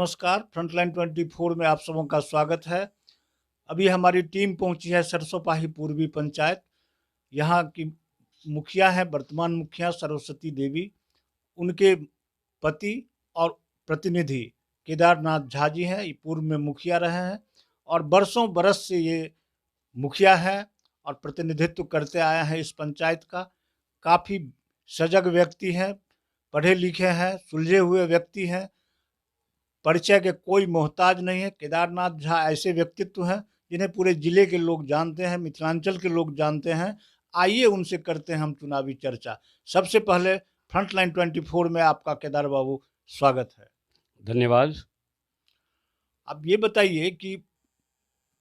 नमस्कार, फ्रंटलाइन 24 में आप सबों का स्वागत है। अभी हमारी टीम पहुंची है सरसोपाही पूर्वी पंचायत। यहाँ की मुखिया है, वर्तमान मुखिया सरस्वती देवी, उनके पति और प्रतिनिधि केदारनाथ झा जी हैं। ये पूर्व में मुखिया रहे हैं और बरसों बरस से ये मुखिया है और प्रतिनिधित्व करते आए हैं इस पंचायत का। काफ़ी सजग व्यक्ति हैं, पढ़े लिखे हैं, सुलझे हुए व्यक्ति हैं, परिचय के कोई मोहताज नहीं है। केदारनाथ झा ऐसे व्यक्तित्व हैं जिन्हें पूरे जिले के लोग जानते हैं, मिथिलांचल के लोग जानते हैं। आइए उनसे करते हैं हम चुनावी चर्चा। सबसे पहले फ्रंटलाइन 24 में आपका केदार बाबू स्वागत है। धन्यवाद। अब ये बताइए कि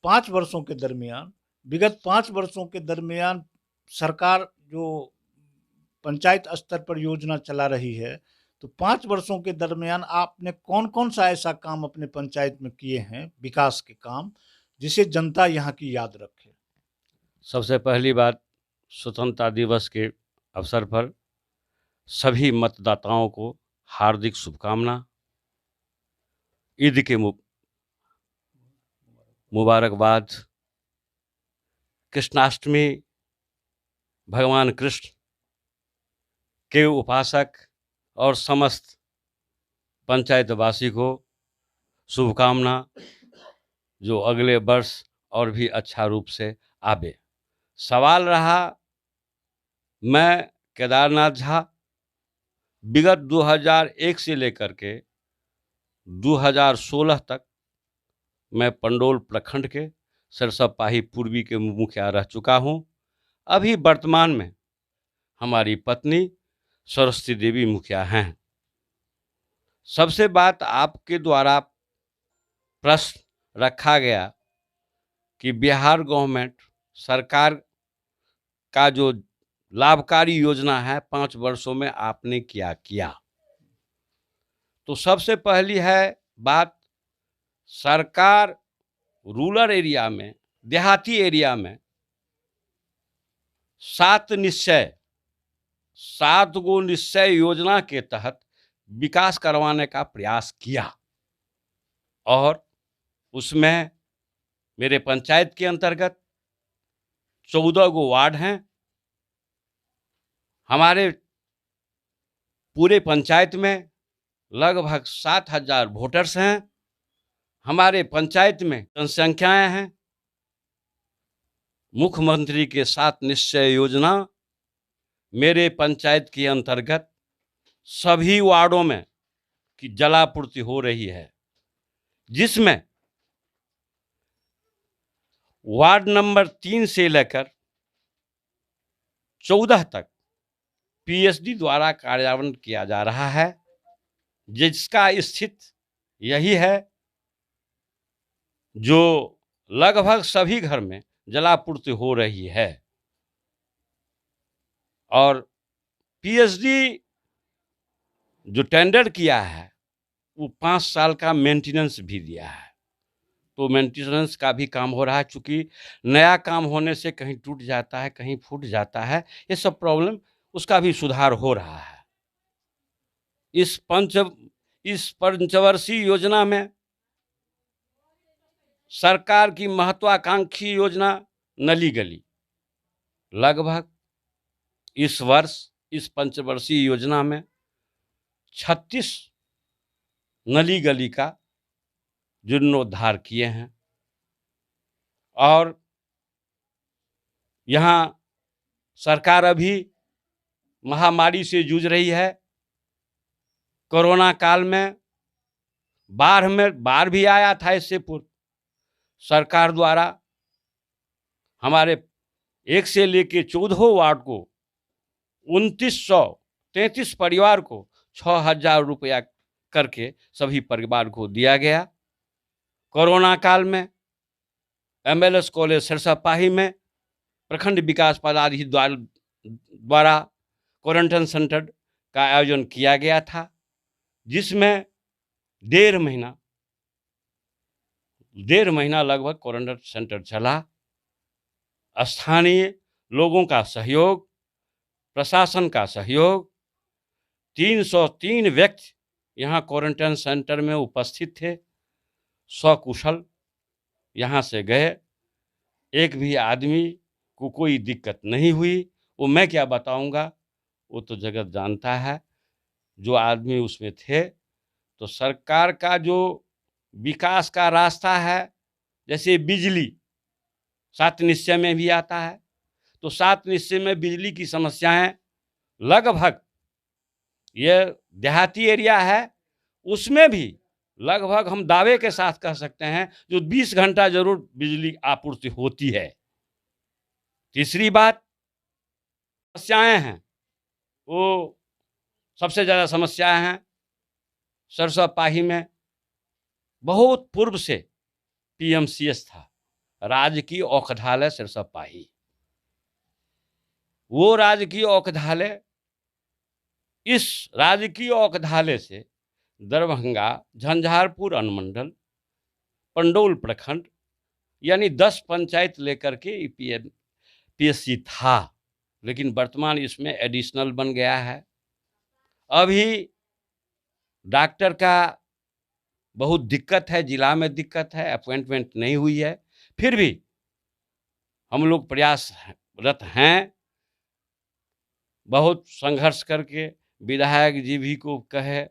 5 वर्षों के दरमियान, विगत 5 वर्षों के दरमियान सरकार जो पंचायत स्तर पर योजना चला रही है, तो 5 वर्षों के दरमियान आपने कौन कौन सा ऐसा काम अपने पंचायत में किए हैं, विकास के काम, जिसे जनता यहाँ की याद रखे? सबसे पहली बात, स्वतंत्रता दिवस के अवसर पर सभी मतदाताओं को हार्दिक शुभकामना, ईद के मुबारकबाद। कृष्णाष्टमी भगवान कृष्ण के उपासक और समस्त पंचायतवासी को शुभकामना, जो अगले वर्ष और भी अच्छा रूप से आवे। सवाल रहा, मैं केदारनाथ झा विगत 2001 से लेकर के 2016 तक मैं पंडोल प्रखंड के सरसोपाही पूर्वी के मुखिया रह चुका हूं। अभी वर्तमान में हमारी पत्नी सरस्वती देवी मुखिया हैं। सबसे बात आपके द्वारा प्रश्न रखा गया कि बिहार गवर्नमेंट सरकार का जो लाभकारी योजना है 5 वर्षों में आपने क्या किया। तो सबसे पहली है बात, सरकार रूरल एरिया में, देहाती एरिया में 7 गो निश्चय योजना के तहत विकास करवाने का प्रयास किया और उसमें मेरे पंचायत के अंतर्गत 14 गो वार्ड हैं। हमारे पूरे पंचायत में लगभग 7,000 वोटर्स हैं। हमारे पंचायत में जनसंख्याएं हैं। मुख्यमंत्री के 7 निश्चय योजना मेरे पंचायत के अंतर्गत सभी वार्डों में की जलापूर्ति हो रही है, जिसमें वार्ड नंबर 3 से लेकर 14 तक पीएचडी द्वारा कार्यान्वयन किया जा रहा है, जिसका स्थिति यही है जो लगभग सभी घर में जलापूर्ति हो रही है। और पीएचडी जो टेंडर किया है वो 5 साल का मेंटेनेंस भी दिया है, तो मेंटेनेंस का भी काम हो रहा है। चूँकि नया काम होने से कहीं टूट जाता है, कहीं फूट जाता है, ये सब प्रॉब्लम, उसका भी सुधार हो रहा है। इस पंचवर्षीय योजना में सरकार की महत्वाकांक्षी योजना नली गली, लगभग इस वर्ष इस पंचवर्षीय योजना में 36 नली गली का जीर्णोद्धार किए हैं। और यहाँ सरकार अभी महामारी से जूझ रही है। कोरोना काल में बाढ़ भी आया था। इससे पूर्व सरकार द्वारा हमारे 1 से लेके 14 वार्ड को 2933 परिवार को 6,000 रुपया करके सभी परिवार को दिया गया। कोरोना काल में MLS कॉलेज सरसोपाही में प्रखंड विकास पदाधिकारी द्वारा क्वारंटाइन सेंटर का आयोजन किया गया था, जिसमें 1.5 महीना लगभग क्वारंटाइन सेंटर चला। स्थानीय लोगों का सहयोग, प्रशासन का सहयोग, 303 व्यक्ति यहाँ क्वारंटाइन सेंटर में उपस्थित थे, सकुशल यहाँ से गए, एक भी आदमी को कोई दिक्कत नहीं हुई। वो मैं क्या बताऊंगा, वो तो जगत जानता है। जो आदमी उसमें थे, तो सरकार का जो विकास का रास्ता है, जैसे बिजली 7 निश्चय में भी आता है, तो 7 निश्चय में बिजली की समस्याएं लगभग, ये देहाती एरिया है, उसमें भी लगभग हम दावे के साथ कह सकते हैं जो 20 घंटा जरूर बिजली आपूर्ति होती है। तीसरी बात, समस्याएं हैं, वो सबसे ज़्यादा समस्याएं हैं सरसोपाही में। बहुत पूर्व से पीएमसीएच था, राजकीय औषधालय सरसोपाही। वो राजकीय औषधालय, इस राजकीय औषधालय से दरभंगा, झंझारपुर अनुमंडल, पंडौल प्रखंड, यानी 10 पंचायत लेकर के पीएससी था, लेकिन वर्तमान इसमें एडिशनल बन गया है। अभी डॉक्टर का बहुत दिक्कत है, जिला में दिक्कत है, अपॉइंटमेंट नहीं हुई है। फिर भी हम लोग प्रयासरत हैं, बहुत संघर्ष करके विधायक जी भी को कहे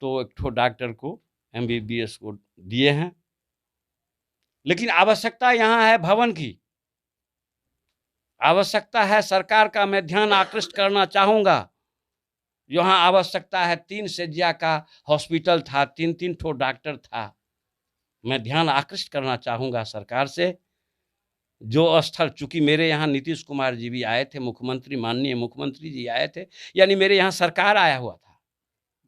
तो एक ठो डॉक्टर को एमबीबीएस को दिए हैं। लेकिन आवश्यकता यहाँ है भवन की, आवश्यकता है सरकार का। मैं ध्यान आकृष्ट करना चाहूँगा, यहाँ आवश्यकता है 3 शैय्या का हॉस्पिटल था, 3-3 ठो डॉक्टर था। मैं ध्यान आकृष्ट करना चाहूँगा सरकार से, जो स्थल, चूंकि मेरे यहाँ नीतीश कुमार जी भी आए थे, मुख्यमंत्री, माननीय मुख्यमंत्री जी आए थे, यानी मेरे यहाँ सरकार आया हुआ था,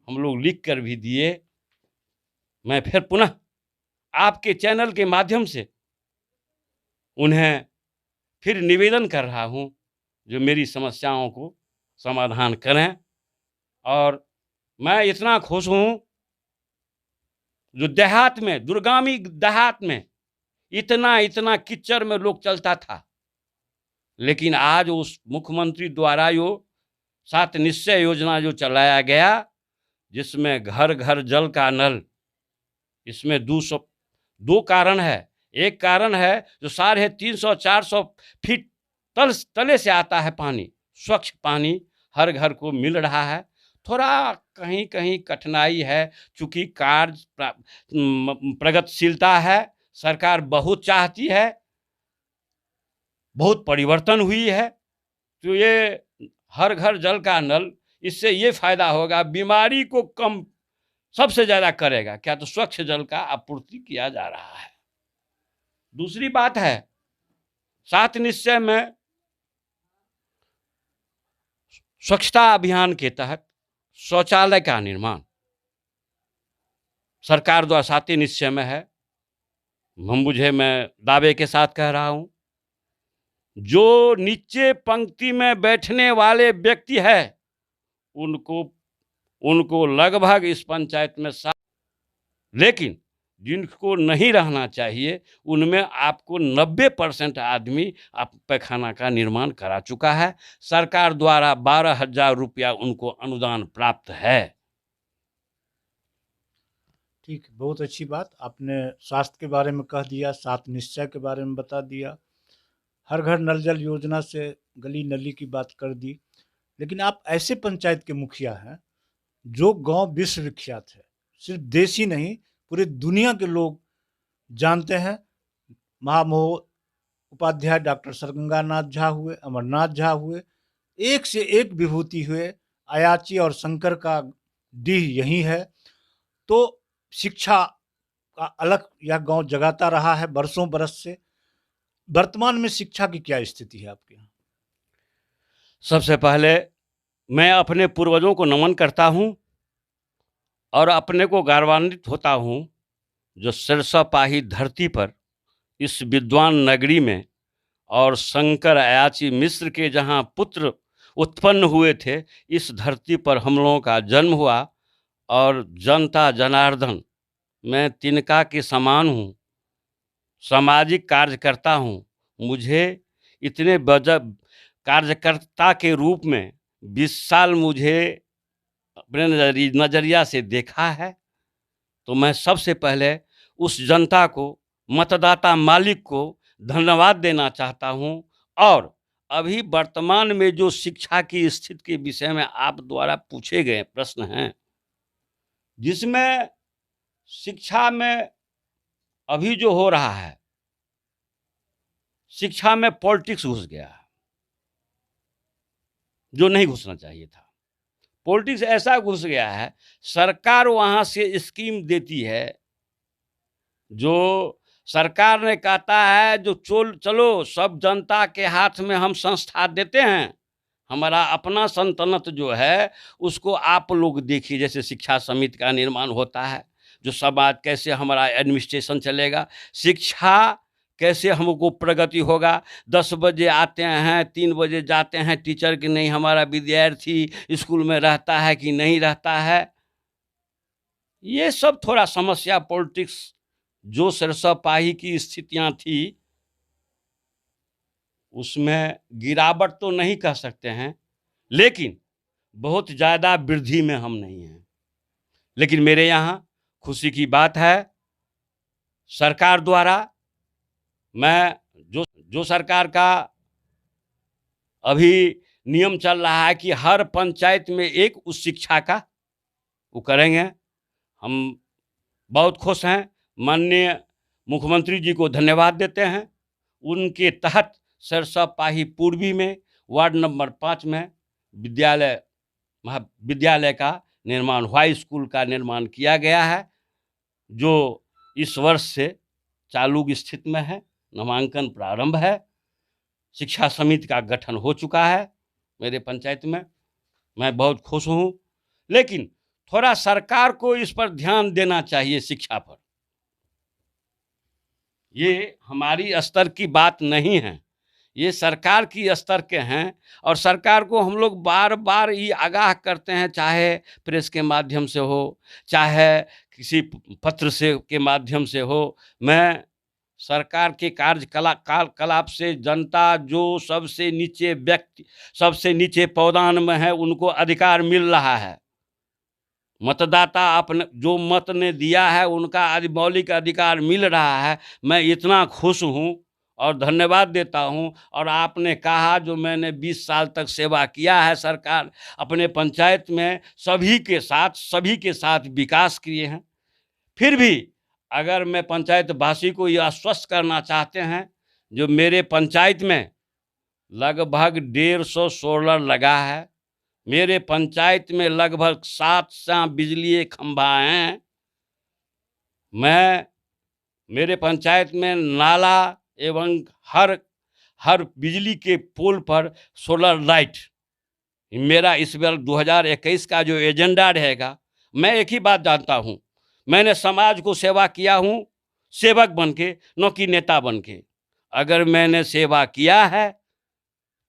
हम लोग लिख कर भी दिए। मैं फिर पुनः आपके चैनल के माध्यम से उन्हें फिर निवेदन कर रहा हूँ, जो मेरी समस्याओं को समाधान करें। और मैं इतना खुश हूँ, जो देहात में, दुर्गामी देहात में इतना कीचड़ में लोग चलता था, लेकिन आज उस मुख्यमंत्री द्वारा जो 7 निश्चय योजना जो चलाया गया, जिसमें घर घर जल का नल, इसमें 2 कारण है। एक कारण है जो 350-400 फीट तले से आता है पानी, स्वच्छ पानी हर घर को मिल रहा है। थोड़ा कहीं कहीं कठिनाई है, चूंकि कार्य प्रगतिशीलता है, सरकार बहुत चाहती है, बहुत परिवर्तन हुई है, तो ये हर घर जल का नल, इससे ये फायदा होगा, बीमारी को कम सबसे ज्यादा करेगा क्या, तो स्वच्छ जल का आपूर्ति किया जा रहा है। दूसरी बात है, 7 निश्चय में स्वच्छता अभियान के तहत शौचालय का निर्माण सरकार द्वारा 7 निश्चय में है। मैं दावे के साथ कह रहा हूं, जो नीचे पंक्ति में बैठने वाले व्यक्ति है, उनको लगभग इस पंचायत में लेकिन जिनको नहीं रहना चाहिए, उनमें आपको 90% आदमी पैखाना का निर्माण करा चुका है। सरकार द्वारा 12,000 रुपया उनको अनुदान प्राप्त है। ठीक, बहुत अच्छी बात। आपने स्वास्थ्य के बारे में कह दिया, 7 निश्चय के बारे में बता दिया, हर घर नल जल योजना से गली नली की बात कर दी। लेकिन आप ऐसे पंचायत के मुखिया हैं जो गांव विश्व विख्यात है, सिर्फ देश ही नहीं पूरी दुनिया के लोग जानते हैं। महामहोपाध्याय उपाध्याय डॉक्टर सरगंगानाथ झा हुए, अमरनाथ झा हुए, एक से एक विभूति हुए, अयाची और शंकर का डीह यही है। तो शिक्षा का अलग यह गांव जगाता रहा है बरसों बरस से। वर्तमान में शिक्षा की क्या स्थिति है आपके यहाँ? सबसे पहले मैं अपने पूर्वजों को नमन करता हूं और अपने को गौरवान्वित होता हूं, जो सरसोपाही धरती पर, इस विद्वान नगरी में, और शंकर अयाची मिश्र के जहां पुत्र उत्पन्न हुए थे, इस धरती पर हम लोगों का जन्म हुआ। और जनता जनार्दन, मैं तिनका के समान हूँ, सामाजिक कार्यकर्ता हूँ। मुझे इतने कार्यकर्ता के रूप में 20 साल मुझे अपने नज़रिया से देखा है, तो मैं सबसे पहले उस जनता को, मतदाता मालिक को धन्यवाद देना चाहता हूं। और अभी वर्तमान में जो शिक्षा की स्थिति के विषय में आप द्वारा पूछे गए प्रश्न हैं, जिसमें शिक्षा में अभी जो हो रहा है, शिक्षा में पॉलिटिक्स घुस गया है, जो नहीं घुसना चाहिए था। पॉलिटिक्स ऐसा घुस गया है, सरकार वहां से स्कीम देती है, जो सरकार ने कहता है जो चलो सब जनता के हाथ में हम संस्था देते हैं, हमारा अपना सल्तनत जो है उसको आप लोग देखिए। जैसे शिक्षा समिति का निर्माण होता है, जो समाज कैसे हमारा एडमिनिस्ट्रेशन चलेगा, शिक्षा कैसे हमको प्रगति होगा। 10 बजे आते हैं, 3 बजे जाते हैं टीचर कि नहीं, हमारा विद्यार्थी स्कूल में रहता है कि नहीं रहता है। ये सब थोड़ा समस्या पॉलिटिक्स, जो सरसोपाही की स्थितियां थी उसमें गिरावट तो नहीं कह सकते हैं, लेकिन बहुत ज़्यादा वृद्धि में हम नहीं हैं। लेकिन मेरे यहाँ खुशी की बात है, सरकार द्वारा मैं जो सरकार का अभी नियम चल रहा है कि हर पंचायत में एक उच्च शिक्षा का वो करेंगे, हम बहुत खुश हैं। माननीय मुख्यमंत्री जी को धन्यवाद देते हैं। उनके तहत सरसोपाही पूर्वी में वार्ड नंबर 5 में महाविद्यालय का निर्माण, हाई स्कूल का निर्माण किया गया है, जो इस वर्ष से चालू की स्थिति में है। नामांकन प्रारंभ है, शिक्षा समिति का गठन हो चुका है मेरे पंचायत में। मैं बहुत खुश हूँ, लेकिन थोड़ा सरकार को इस पर ध्यान देना चाहिए। शिक्षा पर ये हमारी स्तर की बात नहीं है, ये सरकार की स्तर के हैं। और सरकार को हम लोग बार बार ये आगाह करते हैं, चाहे प्रेस के माध्यम से हो, चाहे किसी पत्र से के माध्यम से हो। मैं सरकार के कार्यकलाप से जनता, जो सबसे नीचे व्यक्ति, सबसे नीचे पौधान में है, उनको अधिकार मिल रहा है। मतदाता अपने जो मत ने दिया है उनका मौलिक अधिकार मिल रहा है। मैं इतना खुश हूँ और धन्यवाद देता हूँ। और आपने कहा जो मैंने 20 साल तक सेवा किया है सरकार अपने पंचायत में, सभी के साथ विकास किए हैं। फिर भी अगर मैं पंचायत वासी को यह आश्वस्त करना चाहते हैं, जो मेरे पंचायत में लगभग 150 सोलर लगा है, मेरे पंचायत में लगभग 700 बिजली खंभा हैं। मेरे पंचायत में नाला एवं हर बिजली के पोल पर सोलर लाइट। मेरा इस बार 2021 का जो एजेंडा रहेगा, मैं एक ही बात जानता हूँ, मैंने समाज को सेवा किया हूँ, सेवक बनके, न कि नेता बनके। अगर मैंने सेवा किया है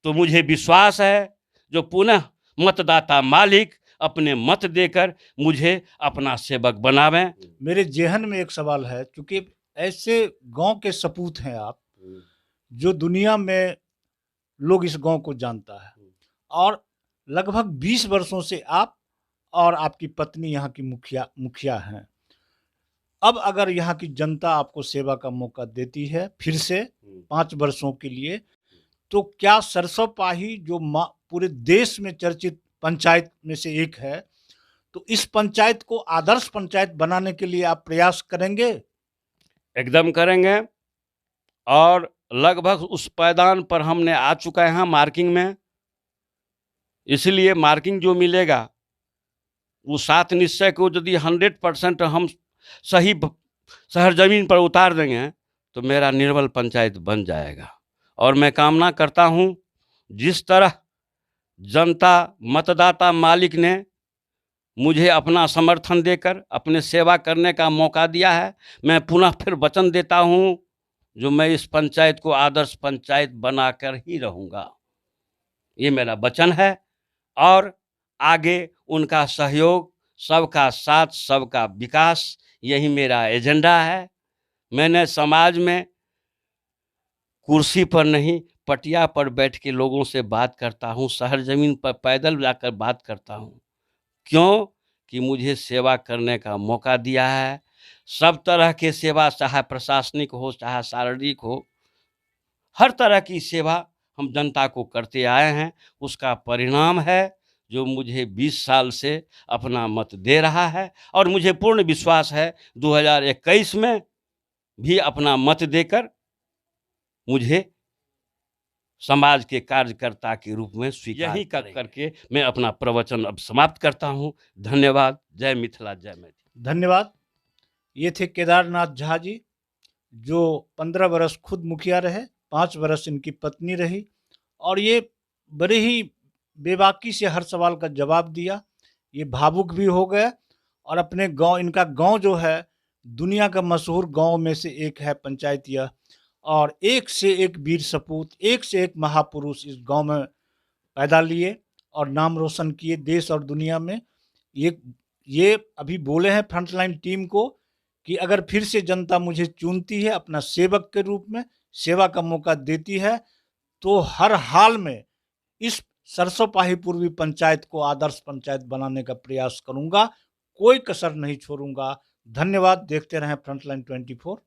तो मुझे विश्वास है जो पुनः मतदाता मालिक अपने मत देकर मुझे अपना सेवक बनावें। मेरे जेहन में एक सवाल है, क्योंकि ऐसे गांव के सपूत हैं आप, जो दुनिया में लोग इस गांव को जानता है, और लगभग 20 वर्षों से आप और आपकी पत्नी यहाँ की मुखिया हैं। अब अगर यहाँ की जनता आपको सेवा का मौका देती है फिर से 5 वर्षों के लिए, तो क्या सरसोपाही जो पूरे देश में चर्चित पंचायत में से एक है, तो इस पंचायत को आदर्श पंचायत बनाने के लिए आप प्रयास करेंगे? एकदम करेंगे, और लगभग उस पायदान पर हमने आ चुका है मार्किंग में। इसलिए मार्किंग जो मिलेगा वो 7 निश्चय को यदि 100% हम सही शहर जमीन पर उतार देंगे तो मेरा निर्मल पंचायत बन जाएगा। और मैं कामना करता हूँ, जिस तरह जनता मतदाता मालिक ने मुझे अपना समर्थन देकर अपने सेवा करने का मौका दिया है, मैं पुनः फिर वचन देता हूँ जो मैं इस पंचायत को आदर्श पंचायत बनाकर ही रहूँगा। ये मेरा वचन है, और आगे उनका सहयोग, सबका साथ, सबका विकास, यही मेरा एजेंडा है। मैंने समाज में कुर्सी पर नहीं, पटिया पर बैठ के लोगों से बात करता हूँ, शहर ज़मीन पर पैदल जाकर बात करता हूँ। क्यों कि मुझे सेवा करने का मौका दिया है। सब तरह के सेवा, चाहे प्रशासनिक हो, चाहे शारीरिक हो, हर तरह की सेवा हम जनता को करते आए हैं। उसका परिणाम है जो मुझे 20 साल से अपना मत दे रहा है, और मुझे पूर्ण विश्वास है 2021 में भी अपना मत देकर मुझे समाज के कार्यकर्ता के रूप में स्वीकार यही करके मैं अपना प्रवचन अब समाप्त करता हूँ। धन्यवाद। जय मिथिला, जय मैथिली। धन्यवाद। ये थे केदारनाथ झा जी, जो 15 वर्ष खुद मुखिया रहे, 5 वर्ष इनकी पत्नी रही, और ये बड़े ही बेबाकी से हर सवाल का जवाब दिया। ये भावुक भी हो गए, और अपने गांव, इनका गांव जो है दुनिया का मशहूर गांव में से एक है पंचायत यह, और एक से एक वीर सपूत, एक से एक महापुरुष इस गांव में पैदा लिए और नाम रोशन किए देश और दुनिया में। ये अभी बोले हैं फ्रंटलाइन टीम को कि अगर फिर से जनता मुझे चुनती है, अपना सेवक के रूप में सेवा का मौका देती है, तो हर हाल में इस सरसोपाही पूर्वी पंचायत को आदर्श पंचायत बनाने का प्रयास करूंगा, कोई कसर नहीं छोड़ूंगा। धन्यवाद। देखते रहें फ्रंटलाइन 24।